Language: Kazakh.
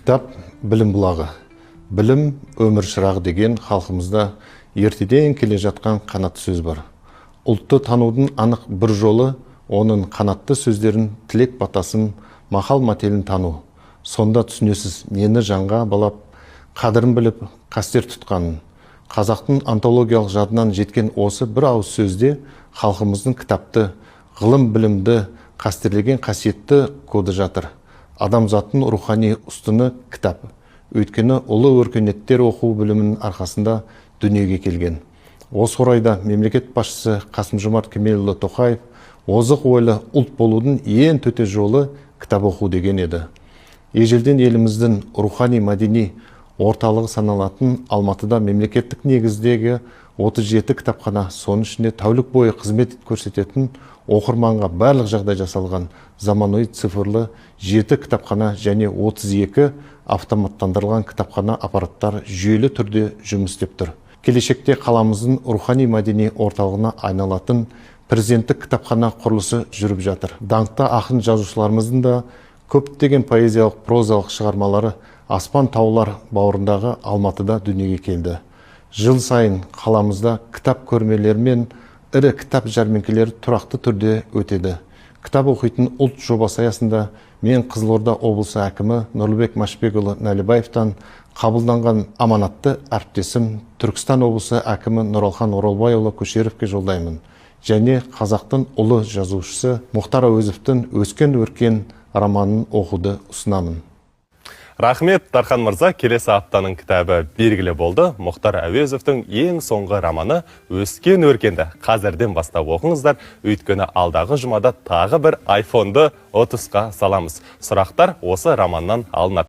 Кітап білім бұлағы. Білім өмір шырағы деген халқымызда ертеден келе жатқан қанатты сөз бар. Ұлтты танудың анық бір жолы оның қанатты сөздерін, тілек батасын, мақал мәтелін тану. Сонда түсінесіз нені жанға балап, қадірін біліп, қастер тұтқанын. Қазақтың антологиялық жадынан жеткен осы бір ауыз сөзде халқымыздың кітапты, ғылым білімді, қастерлеген қасиетті коды жатыр. Адамзаттың рухани ұстыны кітап. Өйткені ұлы өркениеттер оқу білімінің арқасында дүниеге келген. Осы орайда мемлекет басшысы Қасым-Жомарт Кемелұлы Тоқаев озық ойлы ұлт болудың ең төте жолы кітап оқу деген еді. Ежелден еліміздің рухани мәдени орталығы саналатын Алматыда мемлекеттік негіздегі 37 кітапхана, соның ішінде тәулік бойы қызмет көрсететін оқырманға барлық жағдай жасалған заманауи цифрлы 7 кітапхана және 32 автоматтандырылған кітапхана аппараттар жүйелі түрде жұмыс істеп тұр. Келешекте қаламыздың рухани мәдени орталығына айналатын президенттік кітапхана құрылысы жүріп жатыр. Даңқты ақын жазушыларымыздың да көптеген поэзиялық прозалық шығармалары аспан таулар бауырындағы Алматыда дүниеге келді. Жыл сайын қаламызда кітап көрмелері мен ірі кітап жәрмеңкелері тұрақты түрде өтеді. Кітап оқитын ұлт жобасы аясында мен Қызылорда облысы әкімі Нұрлыбек Машбекұлы Нәлібаевтан қабылданған аманатты әріптесім Түркістан облысы әкімі Нұралхан Оралбайұлы Көшеровке жолдаймын. Және қазақтың ұлы жазушысы Мұхтар Әуезовтің «Өскен өркен» романын оқуды ұсынамын. Рахмет, Дархан мырза, келесі аптаның кітабы белгілі болды. Мұхтар Әуезовтің ең соңғы романы «Өскен өркенді» қазірден бастап оқыңыздар. Өйткені алдағы жұмада тағы бір iPhone-ды 30-қа саламыз. Сұрақтар осы романнан алынады.